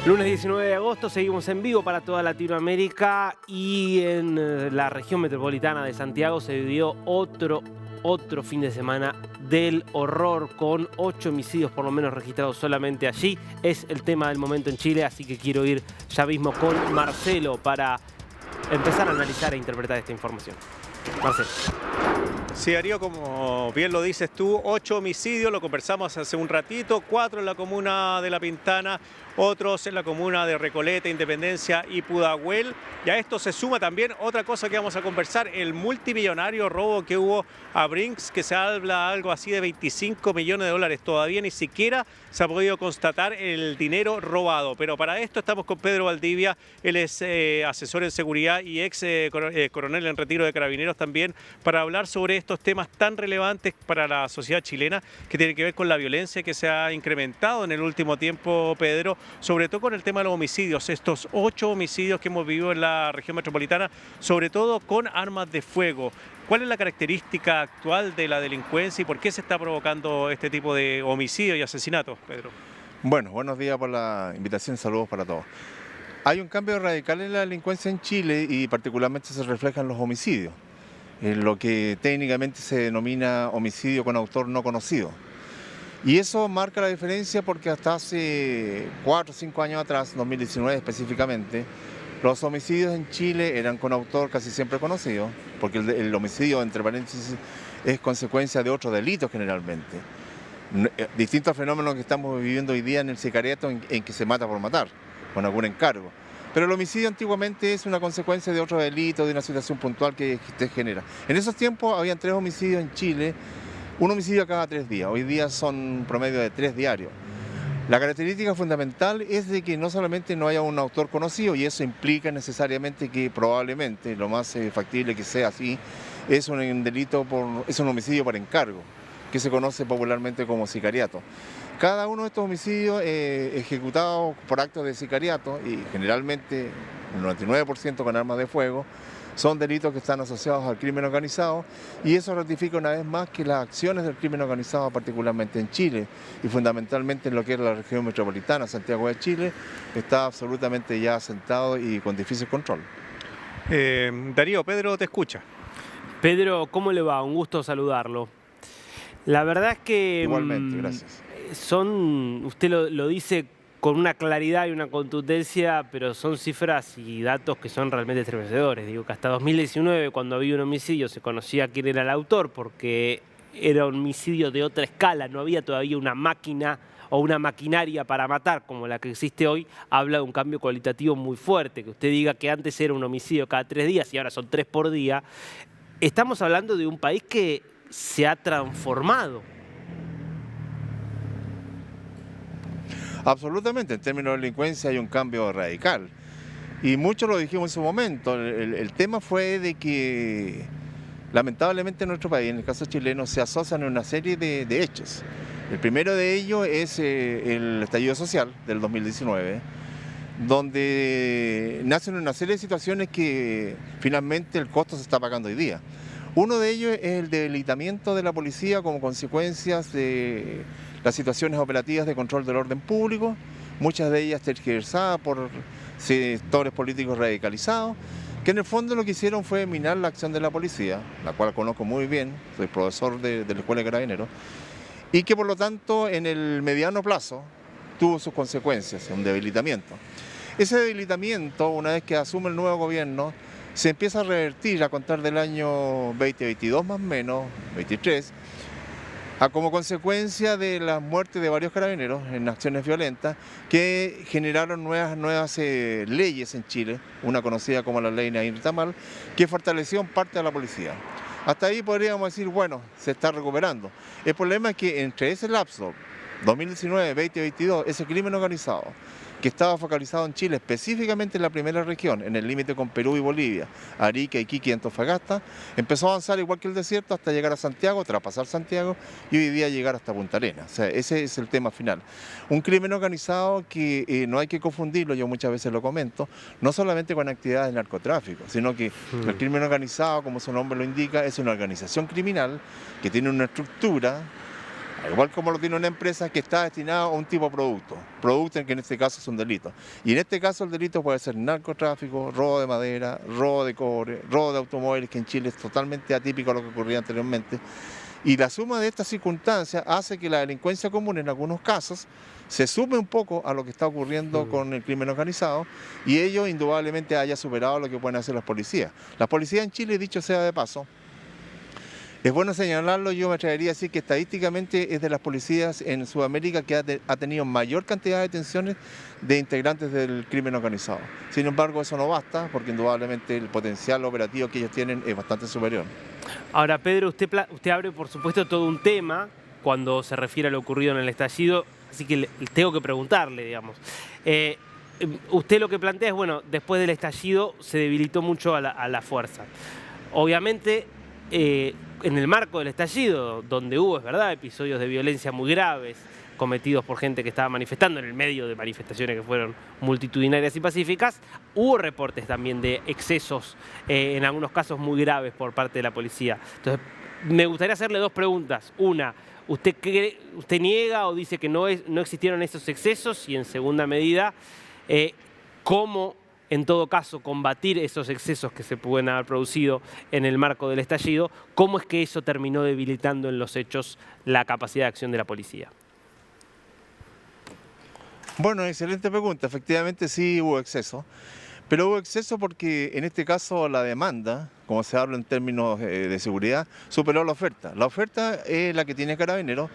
Lunes 19 de agosto, seguimos en vivo para toda Latinoamérica y en la región metropolitana de Santiago se vivió otro fin de semana del horror con 8 homicidios por lo menos registrados solamente allí. Es el tema del momento en Chile, así que quiero ir ya mismo con Marcelo para empezar a analizar e interpretar esta información. Marcelo. Sí, Darío, como bien lo dices tú, 8 homicidios, lo conversamos hace un ratito, 4 en la comuna de La Pintana, otros en la comuna de Recoleta, Independencia y Pudahuel. Y a esto se suma también otra cosa que vamos a conversar, el multimillonario robo que hubo a Brinks, que se habla algo así de 25 millones de dólares. Todavía ni siquiera se ha podido constatar el dinero robado. Pero para esto estamos con Pedro Valdivia, él es asesor en seguridad y ex coronel en retiro de Carabineros también, para hablar sobre estos temas tan relevantes para la sociedad chilena que tienen que ver con la violencia que se ha incrementado en el último tiempo, Pedro, sobre todo con el tema de los homicidios, estos 8 homicidios que hemos vivido en la región metropolitana, sobre todo con armas de fuego. ¿Cuál es la característica actual de la delincuencia y por qué se está provocando este tipo de homicidios y asesinatos, Pedro? Bueno, buenos días por la invitación, saludos para todos. Hay un cambio radical en la delincuencia en Chile y particularmente se refleja en los homicidios, en lo que técnicamente se denomina homicidio con autor no conocido. Y eso marca la diferencia porque hasta hace 4 o 5 años atrás, 2019 específicamente, los homicidios en Chile eran con autor casi siempre conocido, porque el homicidio, entre paréntesis, es consecuencia de otros delitos generalmente. Distintos fenómenos que estamos viviendo hoy día en el sicariato en que se mata por matar, con algún encargo. Pero el homicidio antiguamente es una consecuencia de otro delito, de una situación puntual que se genera. En esos tiempos habían 3 homicidios en Chile, un homicidio cada 3 días. Hoy día son un promedio de 3 diarios. La característica fundamental es de que no solamente no haya un autor conocido, y eso implica necesariamente que probablemente, lo más factible que sea así, es un homicidio por encargo, que se conoce popularmente como sicariato. Cada uno de estos homicidios ejecutados por actos de sicariato, y generalmente el 99% con armas de fuego, son delitos que están asociados al crimen organizado, y eso ratifica una vez más que las acciones del crimen organizado, particularmente en Chile y fundamentalmente en lo que es la región metropolitana, Santiago de Chile, está absolutamente ya asentado y con difícil control. Darío, Pedro te escucha. Pedro, ¿cómo le va? Un gusto saludarlo. La verdad es que Igualmente, gracias. usted lo dice con una claridad y una contundencia, pero son cifras y datos que son realmente estremecedores. Digo que hasta 2019, cuando había un homicidio, se conocía quién era el autor porque era un homicidio de otra escala, no había todavía una máquina o una maquinaria para matar como la que existe hoy. Habla de un cambio cualitativo muy fuerte. Que usted diga que antes era un homicidio cada 3 días y ahora son 3 por día. Estamos hablando de un país que se ha transformado. Absolutamente, en términos de delincuencia hay un cambio radical. Y muchos lo dijimos en su momento. El tema fue de que lamentablemente en nuestro país, en el caso chileno, se asocian una serie de hechos. El primero de ellos es el estallido social del 2019, donde nacen una serie de situaciones que finalmente el costo se está pagando hoy día. Uno de ellos es el debilitamiento de la policía como consecuencias de las situaciones operativas de control del orden público, muchas de ellas tergiversadas por sectores políticos radicalizados, que en el fondo lo que hicieron fue minar la acción de la policía, la cual conozco muy bien, soy profesor de la Escuela de Carabineros, y que por lo tanto en el mediano plazo tuvo sus consecuencias, un debilitamiento. Ese debilitamiento, una vez que asume el nuevo gobierno, se empieza a revertir a contar del año 2022 más o menos, 23, como consecuencia de la muerte de varios carabineros en acciones violentas que generaron nuevas leyes en Chile, una conocida como la ley Nair Tamal, que fortaleció parte de la policía. Hasta ahí podríamos decir, bueno, se está recuperando. El problema es que entre ese lapso, 2019-2022, ese crimen organizado, que estaba focalizado en Chile, específicamente en la primera región, en el límite con Perú y Bolivia, Arica, Iquique y Antofagasta, empezó a avanzar igual que el desierto hasta llegar a Santiago, traspasar Santiago y hoy día llegar hasta Punta Arenas. O sea, ese es el tema final. Un crimen organizado que no hay que confundirlo, yo muchas veces lo comento, no solamente con actividades de narcotráfico, sino que el crimen organizado, como su nombre lo indica, es una organización criminal que tiene una estructura igual como lo tiene una empresa que está destinada a un tipo de producto en que en este caso es un delito. Y en este caso el delito puede ser narcotráfico, robo de madera, robo de cobre, robo de automóviles, que en Chile es totalmente atípico a lo que ocurría anteriormente. Y la suma de estas circunstancias hace que la delincuencia común en algunos casos se sume un poco a lo que está ocurriendo con el crimen organizado y ello indudablemente haya superado lo que pueden hacer las policías. Las policías en Chile, dicho sea de paso, es bueno señalarlo, yo me atrevería a decir que estadísticamente es de las policías en Sudamérica que ha tenido mayor cantidad de detenciones de integrantes del crimen organizado. Sin embargo, eso no basta, porque indudablemente el potencial operativo que ellos tienen es bastante superior. Ahora, Pedro, usted abre, por supuesto, todo un tema cuando se refiere a lo ocurrido en el estallido, así que tengo que preguntarle, digamos. Usted lo que plantea es, bueno, después del estallido se debilitó mucho a la fuerza. Obviamente, en el marco del estallido, donde hubo, es verdad, episodios de violencia muy graves cometidos por gente que estaba manifestando en el medio de manifestaciones que fueron multitudinarias y pacíficas, hubo reportes también de excesos, en algunos casos muy graves por parte de la policía. Entonces, me gustaría hacerle dos preguntas. Una, ¿usted niega o dice que no existieron esos excesos? Y en segunda medida, ¿cómo en todo caso combatir esos excesos que se pueden haber producido en el marco del estallido? ¿Cómo es que eso terminó debilitando en los hechos la capacidad de acción de la policía? Bueno, excelente pregunta. Efectivamente sí hubo exceso, pero hubo exceso porque en este caso la demanda, como se habla en términos de seguridad, superó la oferta. La oferta es la que tiene Carabineros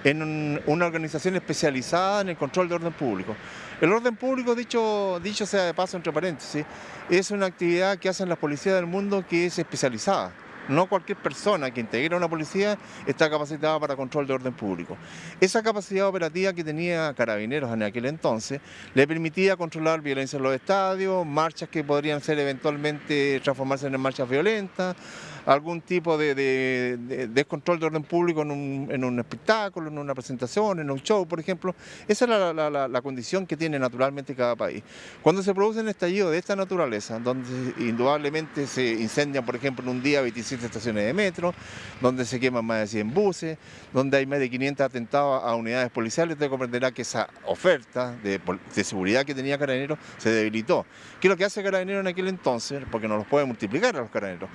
en una organización especializada en el control de orden público. El orden público, dicho sea de paso entre paréntesis, es una actividad que hacen las policías del mundo que es especializada. No cualquier persona que integra una policía está capacitada para control de orden público. Esa capacidad operativa que tenía Carabineros en aquel entonces le permitía controlar violencia en los estadios, marchas que podrían ser eventualmente transformarse en marchas violentas, algún tipo de descontrol de orden público en un espectáculo, en una presentación, en un show, por ejemplo. Esa es la condición que tiene naturalmente cada país. Cuando se produce un estallido de esta naturaleza, donde indudablemente se incendian, por ejemplo, en un día 27 estaciones de metro, donde se queman más de 100 buses, donde hay más de 500 atentados a unidades policiales, usted comprenderá que esa oferta de seguridad que tenía Carabineros se debilitó. ¿Qué es lo que hace Carabineros en aquel entonces? Porque no los puede multiplicar a los Carabineros.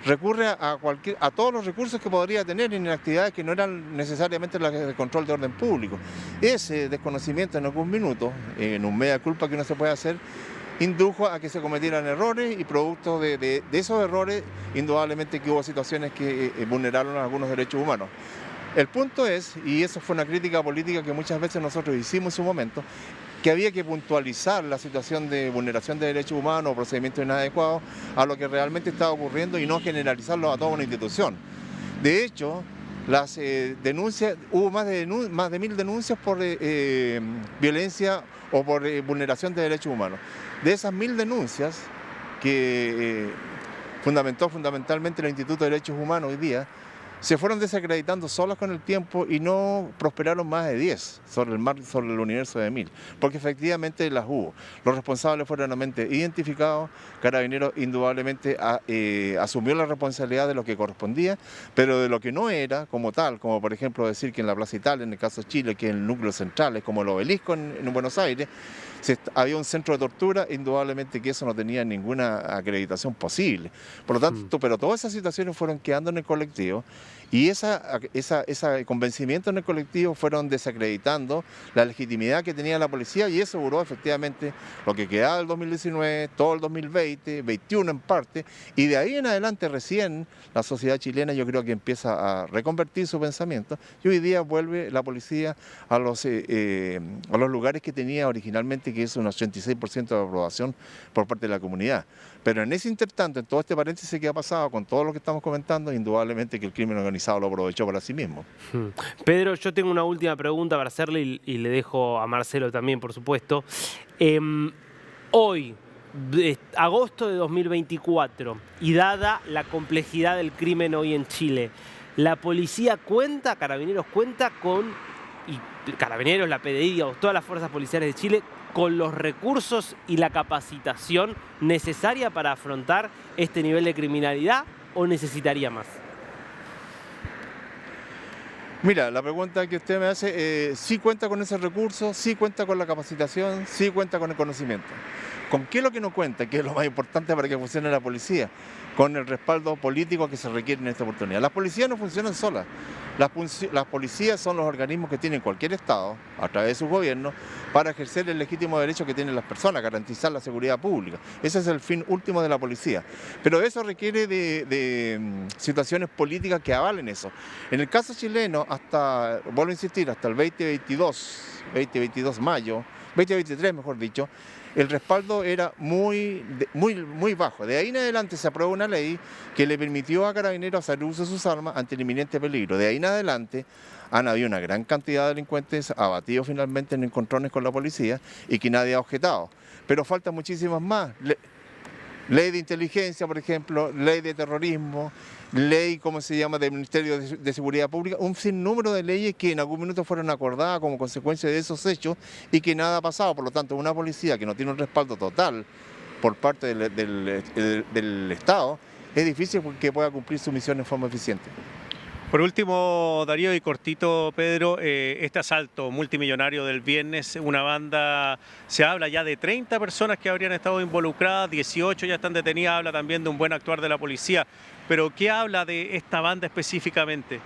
Recurre a todos los recursos que podría tener en actividades que no eran necesariamente las de control de orden público. Ese desconocimiento en algún minuto, en un mea culpa que uno se puede hacer, indujo a que se cometieran errores y producto de esos errores, indudablemente que hubo situaciones que vulneraron algunos derechos humanos. El punto es, y eso fue una crítica política que muchas veces nosotros hicimos en su momento, que había que puntualizar la situación de vulneración de derechos humanos o procedimientos inadecuados a lo que realmente estaba ocurriendo y no generalizarlo a toda una institución. De hecho, las denuncias, hubo más de 1000 denuncias por violencia o por vulneración de derechos humanos. De esas 1000 denuncias que fundamentó fundamentalmente el Instituto de Derechos Humanos hoy día, se fueron desacreditando solas con el tiempo y no prosperaron más de 10 sobre el universo de 1000, porque efectivamente las hubo. Los responsables fueron realmente identificados, Carabineros indudablemente asumió la responsabilidad de lo que correspondía, pero de lo que no era como tal, como por ejemplo decir que en la Plaza Italia, en el caso de Chile, que es el núcleo central, es como el Obelisco en Buenos Aires, había un centro de tortura, indudablemente que eso no tenía ninguna acreditación posible. Por lo tanto, pero todas esas situaciones fueron quedando en el colectivo y ese convencimiento en el colectivo fueron desacreditando la legitimidad que tenía la policía y eso duró efectivamente lo que quedaba del 2019, todo el 2020, 21 en parte, y de ahí en adelante recién la sociedad chilena yo creo que empieza a reconvertir su pensamiento y hoy día vuelve la policía a los lugares que tenía originalmente, que es un 86% de aprobación por parte de la comunidad. Pero en ese intertanto, en todo este paréntesis que ha pasado con todo lo que estamos comentando, indudablemente que el crimen organizado lo aprovechó para sí mismo. Pedro, yo tengo una última pregunta para hacerle y le dejo a Marcelo también, por supuesto. Hoy, agosto de 2024, y dada la complejidad del crimen hoy en Chile, ¿la policía cuenta, Carabineros cuenta con, y Carabineros, la PDI, o todas las fuerzas policiales de Chile, con los recursos y la capacitación necesaria para afrontar este nivel de criminalidad o necesitaría más? Mira, la pregunta que usted me hace, sí cuenta con ese recurso, sí cuenta con la capacitación, sí cuenta con el conocimiento. ¿Con qué es lo que no cuenta? Que es lo más importante para que funcione la policía, con el respaldo político que se requiere en esta oportunidad. Las policías no funcionan solas. Las policías son los organismos que tienen cualquier Estado, a través de su gobierno, para ejercer el legítimo derecho que tienen las personas, garantizar la seguridad pública. Ese es el fin último de la policía. Pero eso requiere de situaciones políticas que avalen eso. En el caso chileno, vuelvo a insistir, hasta el 2022 mayo, 2023 mejor dicho, el respaldo era muy bajo. De ahí en adelante se aprobó una ley que le permitió a Carabineros hacer uso de sus armas ante el inminente peligro. De ahí en adelante han habido una gran cantidad de delincuentes abatidos finalmente en encontrones con la policía y que nadie ha objetado. Pero faltan muchísimas más. Ley de inteligencia, por ejemplo, ley de terrorismo, ley, ¿cómo se llama?, del Ministerio de Seguridad Pública, un sinnúmero de leyes que en algún minuto fueron acordadas como consecuencia de esos hechos y que nada ha pasado. Por lo tanto, una policía que no tiene un respaldo total por parte del Estado, es difícil que pueda cumplir su misión en forma eficiente. Por último, Darío, y cortito, Pedro, este asalto multimillonario del viernes, una banda, se habla ya de 30 personas que habrían estado involucradas, 18 ya están detenidas, habla también de un buen actuar de la policía, pero ¿qué habla de esta banda específicamente?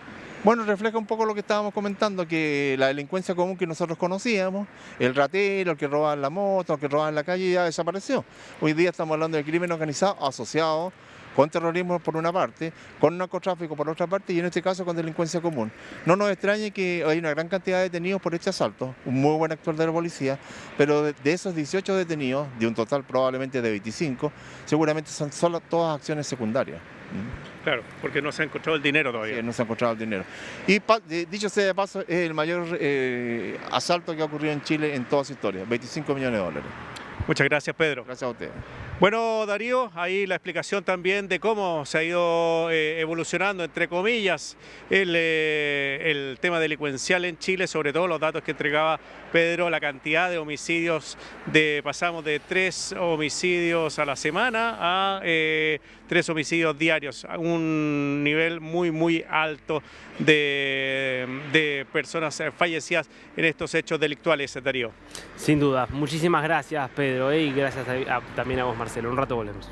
Bueno, refleja un poco lo que estábamos comentando, que la delincuencia común que nosotros conocíamos, el ratero, el que robaba en la moto, el que robaba en la calle, ya desapareció. Hoy día estamos hablando de crimen organizado asociado con terrorismo por una parte, con narcotráfico por otra parte y en este caso con delincuencia común. No nos extrañe que hay una gran cantidad de detenidos por este asalto, un muy buen actuar de la policía, pero de esos 18 detenidos, de un total probablemente de 25, seguramente son solo todas acciones secundarias. Claro, porque no se ha encontrado el dinero todavía. Sí, no se ha encontrado el dinero. Y dicho sea de paso, es el mayor asalto que ha ocurrido en Chile en toda su historia, 25 millones de dólares. Muchas gracias, Pedro. Gracias a ustedes. Bueno, Darío, ahí la explicación también de cómo se ha ido evolucionando, entre comillas, el tema delincuencial en Chile, sobre todo los datos que entregaba Pedro, la cantidad de homicidios, pasamos de 3 homicidios a la semana a 3 homicidios diarios, un nivel muy alto de personas fallecidas en estos hechos delictuales, Darío. Sin duda. Muchísimas gracias, Pedro, y gracias también a vos, Marcelo. Un rato volvemos.